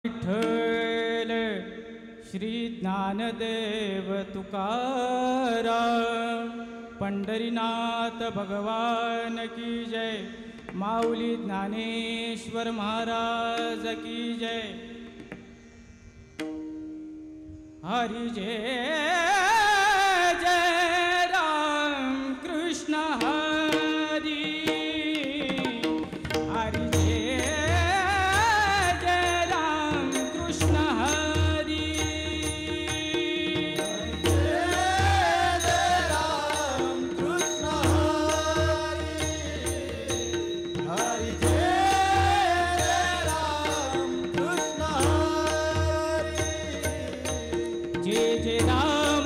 विठ्ठल श्री ज्ञानदेव तुकाराम, पंढरीनाथ भगवान की जय, माऊली ज्ञानेश्वर महाराज की जय। हरि जय जय राम कृष्ण हरि, हरि जय जय राम कृष्ण हरि, हरि जय जय राम कृष्ण हरि, हरि जय जय राम कृष्ण हरि, जय जय राम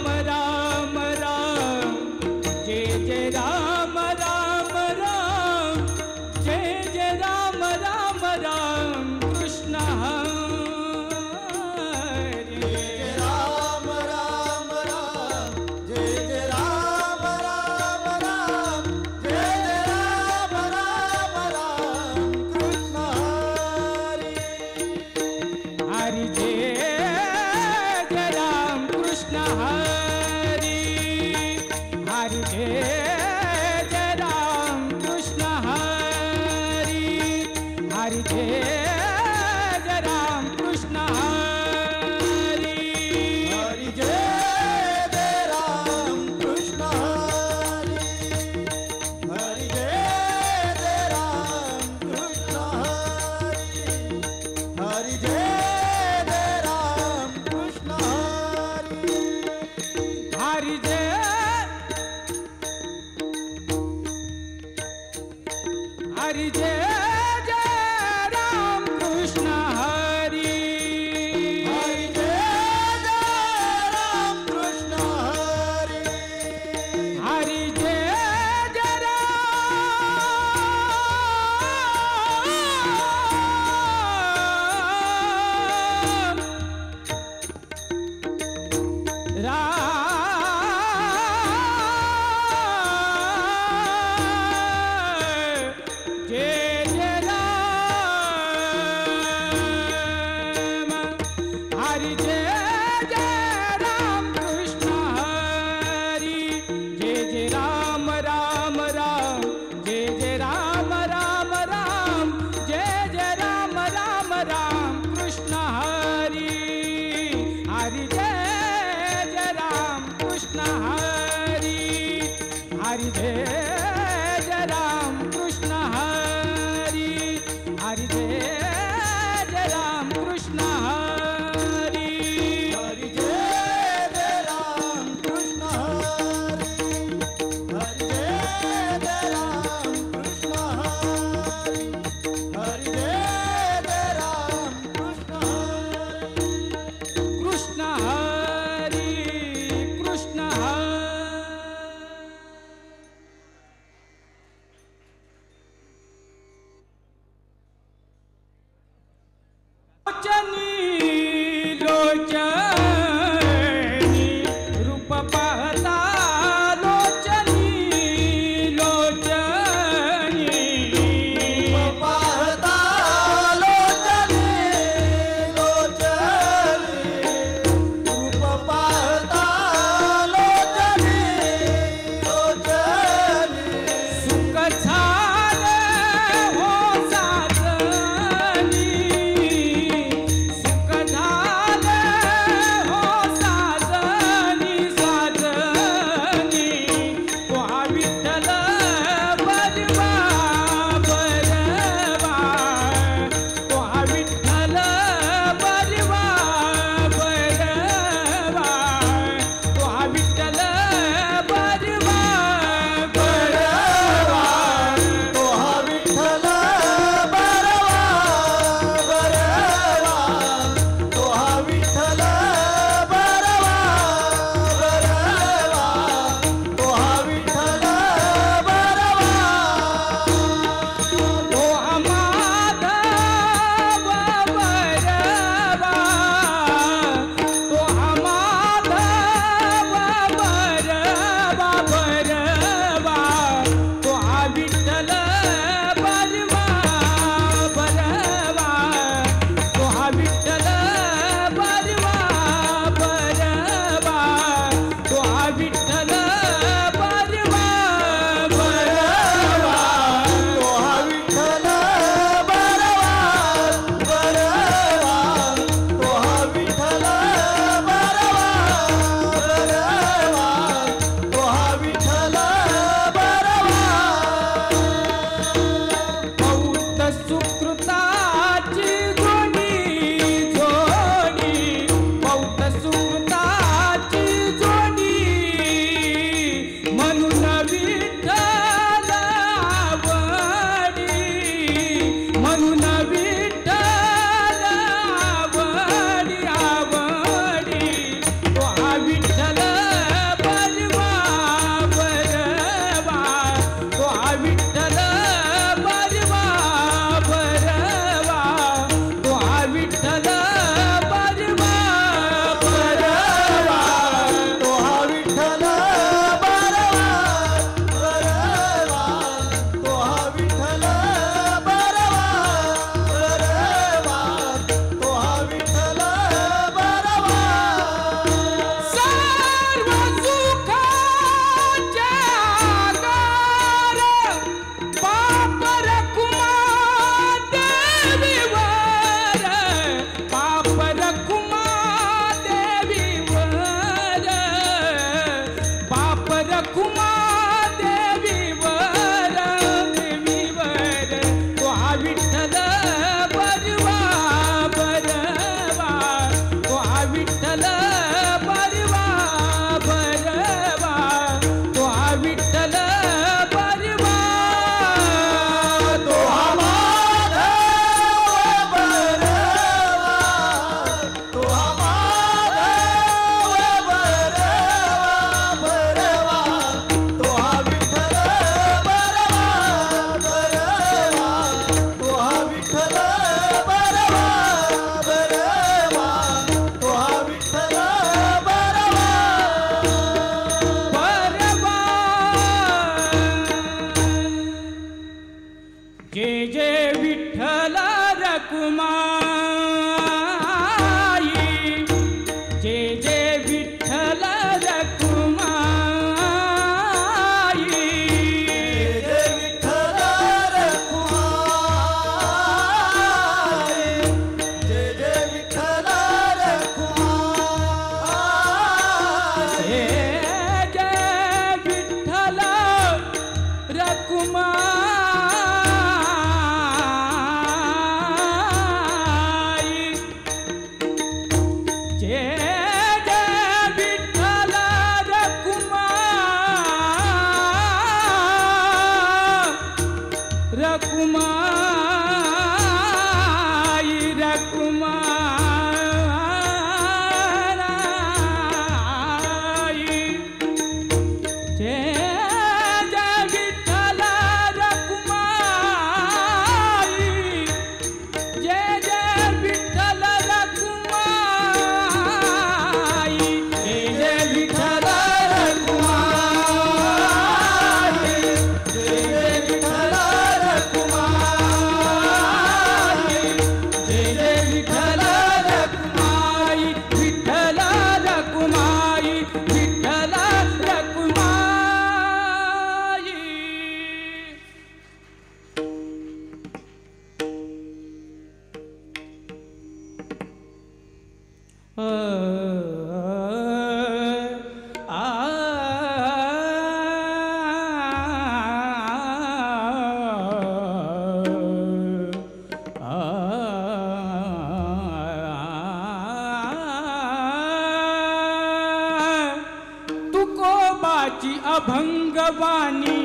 तुकोबाची अभंगवाणी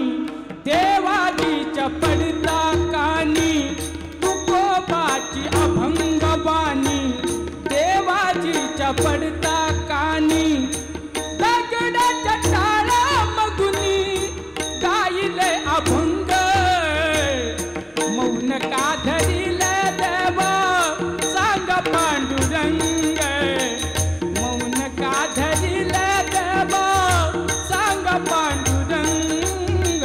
देवाजीच्या पडता कानी, तुकोबाची अभंगवाणी देवाजीच्या पडता कानी, दगडाच्या टाळा मगुनी गायले अभंग, मौन का धरिले देवा सांग पांडुरंग, मौन का धरिले देवा सांग पांडुरंग,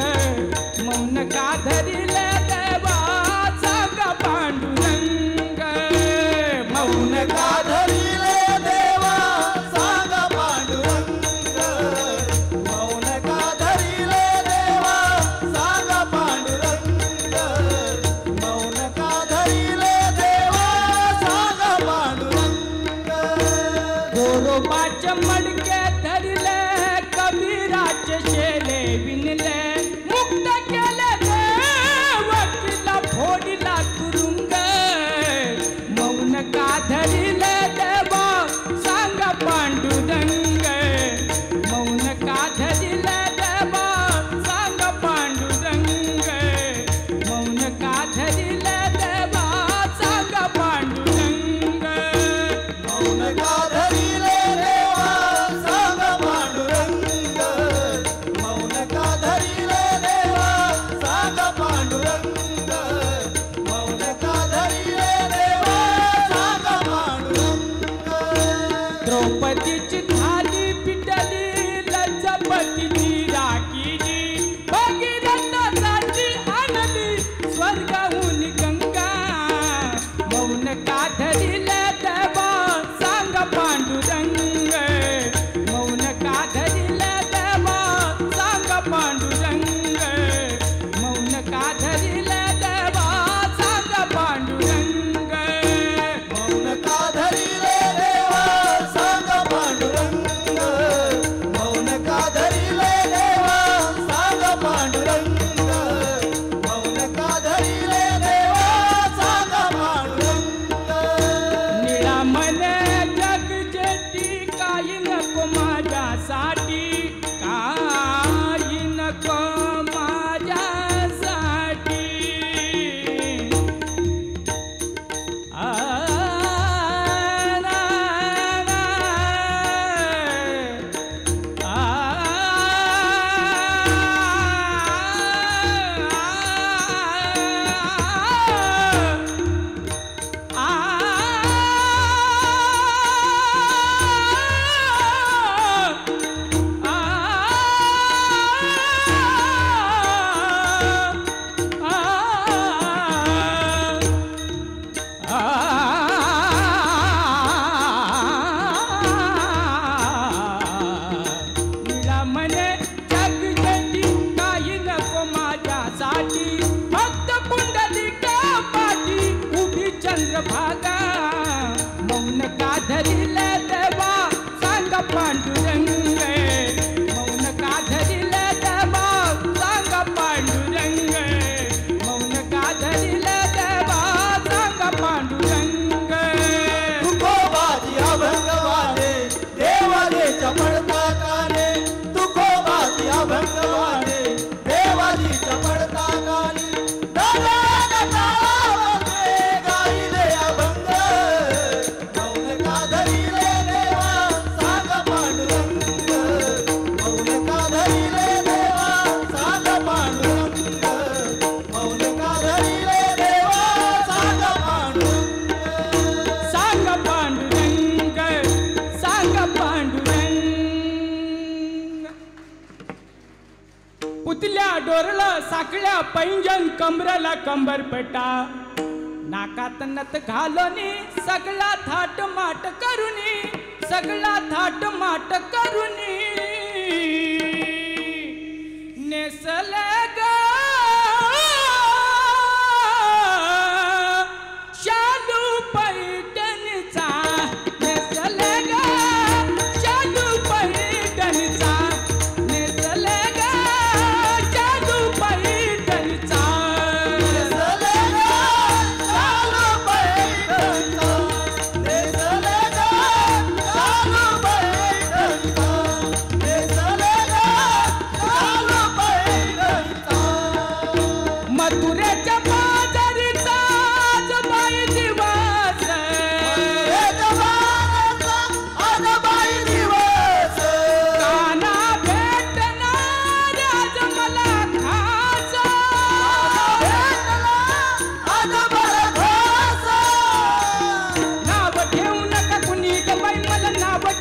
मौन का धरिले देवा सांग पांडुरंग, मौन का धरिले देवा सांग पांडुरंग, मौन का धरिले देवा सांग पांडुरंग, मौन का धरिले देवा सांग पांडुरंग. गोरोबाचे मडके धरले कबीराचे शेले विणले, मुक्त केले देवकीला फोडला तुरुंग, मौन का धरिले देवा सांग पांडुरंग, मौन का धरिले देवा सांग पांडुरंग, मौन का धरिले देवा सांग पांडुरंग, मौन का धरिले देवा सांग पांडुरंग, मौन का धरिले देवा सांग पांडुरंग, मौन का धरिले देवा सांग पांडुरंग. द्रौपदीची थाली पिटली लज्जपतीची राखीली, भगीरथासाठी आणली स्वर्गाहून गंगा, मौन का धरिले देवा सांग पांडुरंग, मौन का धरिले देवा सांग पांडुरंग, मौन का धरिले देवा सांग पांडुरंग, मौन का धरिले देवा सांग पांडुरंग, मौन का धरिले देवा सांग पांडुरंग, मौन का धरिले देवा सांग पांडुरंग. निळा मने जग जेटी काही नको माझ्यासाठी, काही नको माझ्यासाठी, आ, ना, ना, आ, निळा मने जग जेटी काही नको माझ्यासाठी, फक्त पुंडलिका पाठी उभी चंद्रभागा, मौन का धरिले देवा सांग पांडुरंग, मौन का धरिले देवा सांग पांडुरंग, मौन का धरिले देवा सांग पांडुरंग, तुकोबाची अभंगवाणी देवाजीच्या पडता कानी, तुकोबाची अभंगवाणी देवाजीच्या पडता कानी, दगडाच्या टाळामध्ये गायले अभंग, मौन का धरिले देवा सांग पांडुरंग, मौन का धरिले देवा सांग पांडुरंग, मौन का धरिले देवा सांग पांडुरंग. सांग पांडुरंग, सांग पांडुरंग. पुतल्या डोरला साकळ्या पैंजन कमरला कंबरपटा, नाकात नथ घालोनी सगळा थाट माट करुनी, सगळा थाट माट करुनी, नेसले ग शालू पैठणचा, नेसले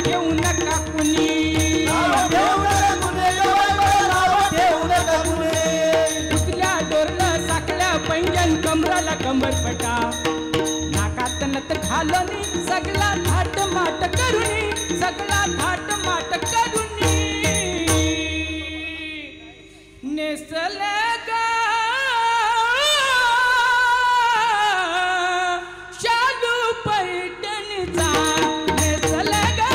ठेवू नका कुणी नाव ठेवू नका कुणी नाव ठेवू नका कुणी कुठल्या डोरलं साखळ्या पैंजण कमराला कंबरपटा नाकात नथ घालूनी सगळा थाट माट करुनी सगळा थाट माट करुनी नेसले गा शालू पैठणीचा नेसले गा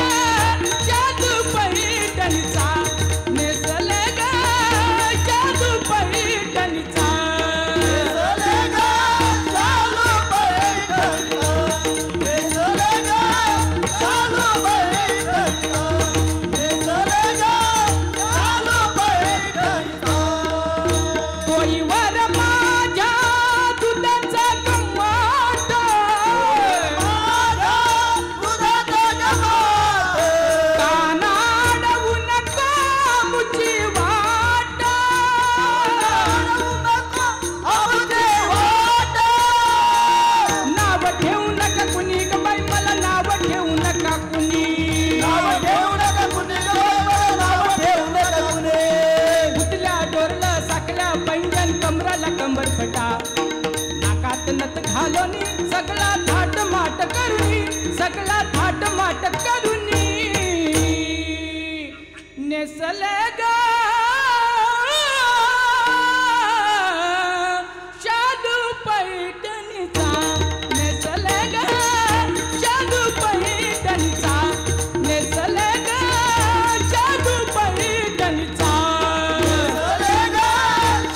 शालू पैठणीचा नेसले गा शालू पैठणीचा नेसले गा शालू पैठणीचा नेसले गा शालू पैठणीचा नेसले गा शालू पैठणीचा कोईवर माझ्या दुधाचा गंवाट माझ्या दुधाचा गंवाट कानाडवू नको मुची वाट आमचे वाट नाव ठेवू नका कुणी ग बाई मला नाव ठेवू नका कुणी नाव ठेवू नका कुणी नाव ठेवू नका कुणी कुठल्या डोरलं साखल्या पैंजण कमराला कंबरपटा नाकात नथ घालूनी सगळा थाट माट करुनी सगळा थाट माट करुनी नेसले गा शालू पैठणीचा नेसले गा शालू पैठणीचा नेसले गा शालू पैठणीचा नेसले गा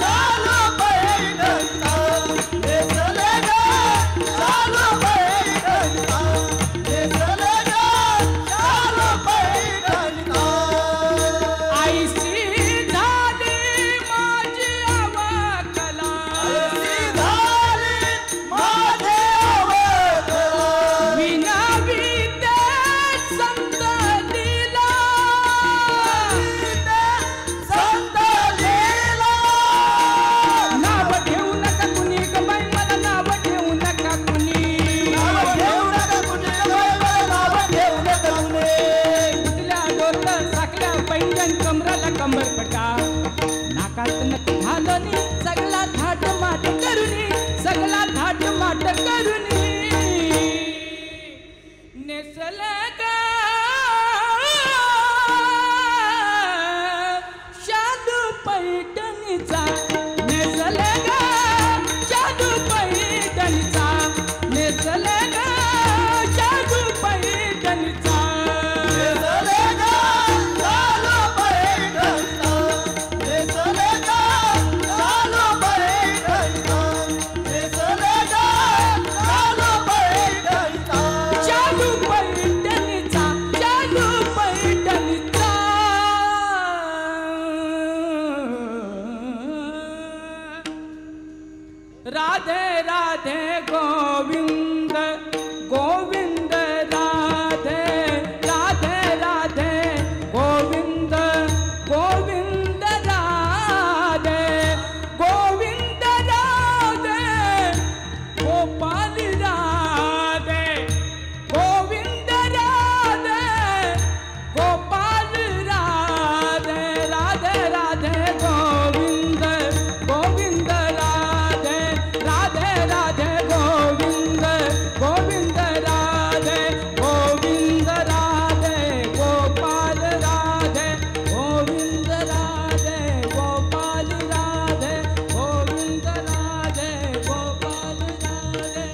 शालू पैठणीचा नेसले गा शालू पैठणीचा नेसले गा शालू पैठणीचा आईसी झाली माझी अवकला झाली माझे अवकला विना विद्येत संत लीला संत लीला नाव ठेवू नका कुणी ग बाई मला नाव ठेवू नका कुणी नाव ठेवू नका कुणी नाव ठेवू नका कुणी कुठल्या डोरलं साखल्या पैंजण कमराला कंबरपटा नाकात नथ घालूनी सगळा थाट माट करुनी सगळा थाट माट करुनी नेसले गा शालू पैठणीचा नेसले गा शालू पैठणीचा नेसले गा शालू पैठणीचा नेसले गा शालू पैठणीचा नेसले गा शालू पैठणीचा नेसले गा शालू पैठणीचा शालू पैठणीचा शालू पैठणीचा राधे राधे गोविंद गोविंद राधे राधे राधे गोविंद गोविंद राधे गोविंद राधे गोपाल राधे गोविंद राधे गोपाल राधे राधे राधे गोविंद गोविंद राधे राधे राधे गोविंद गोविंद राधे गोविंद राधे गोपाल राधे गोविंद राधे गोपाल राधे गोविंद राधे गोपाल राधे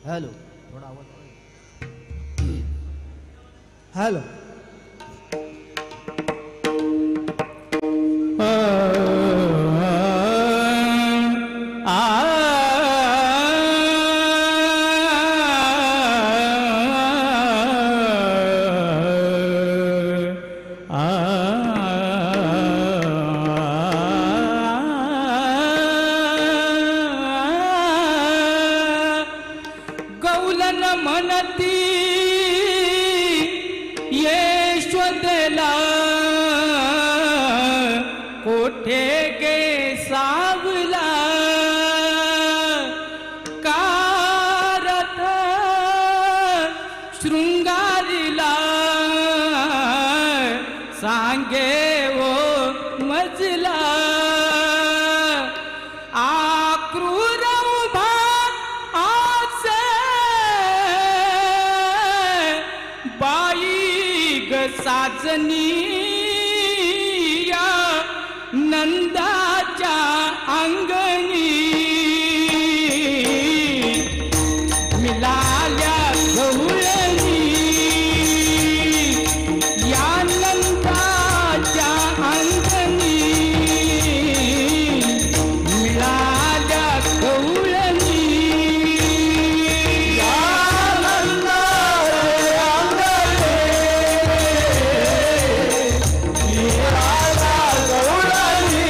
हॅलो थोडा आवाज हॅलो गौलन म्हणती ये आसनी या नंदाच्या अंगणी मिळाल्या गवळणी या नंदाच्या अंगणी मिळाल्या गवळणी या नंदाच्या अंगणी मिळाल्या गवळणी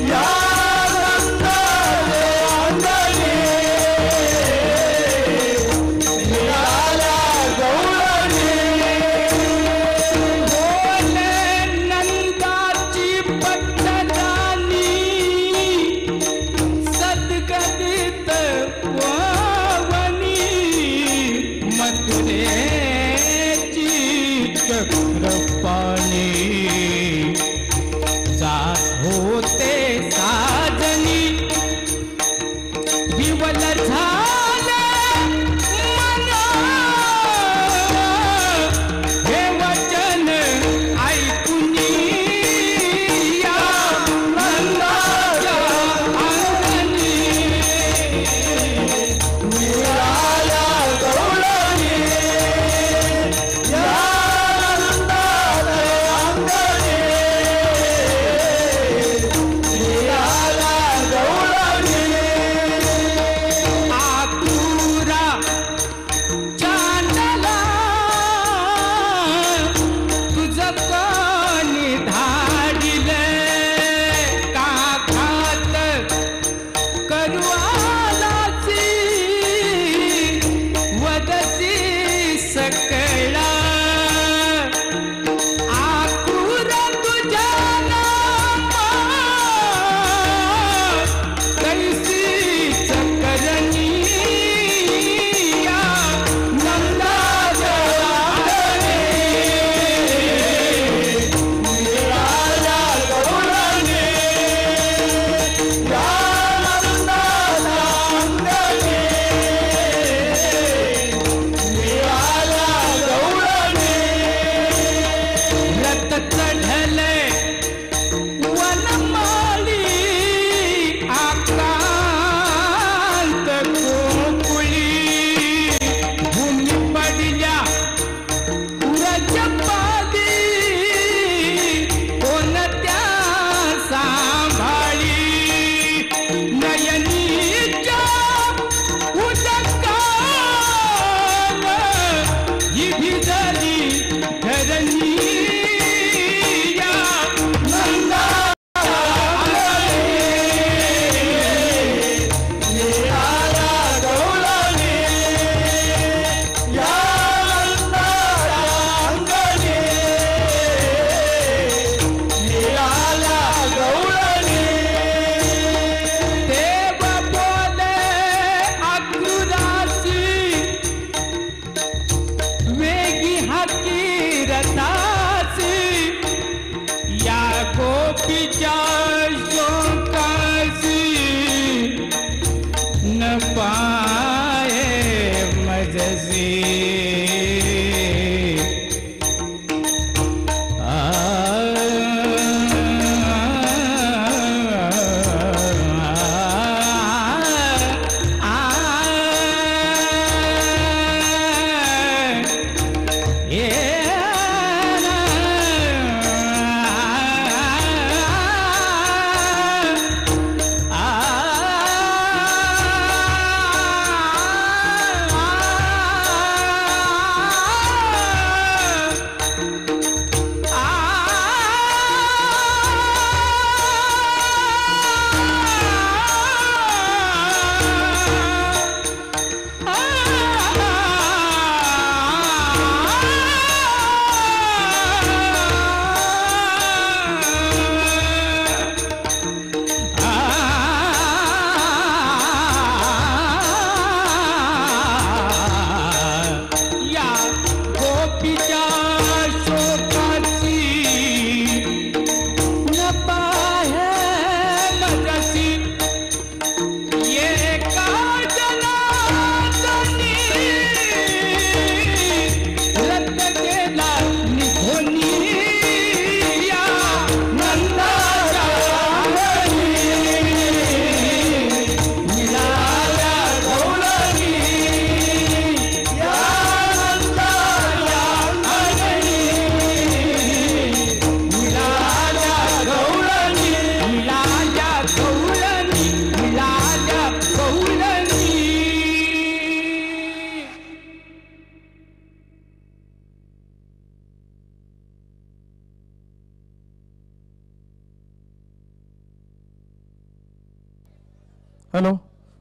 या नंदाच्या अंगणी मिळाल्या गवळणी बोल नंदाची पट्टदानी सद्गदित वनी मथुरेची चक्रपाणी जात होते साजनी विवल झाले मन हे वचन ऐकुनी या नंदाच्या अंगणी मिळाल्या गवळणी या नंदाच्या अंगणी हॅलो,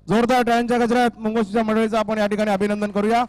जोरदार टाळ्यांच्या गजरात मंगळसूत्रच्या मंडळीचं आपण या ठिकाणी अभिनंदन करूया.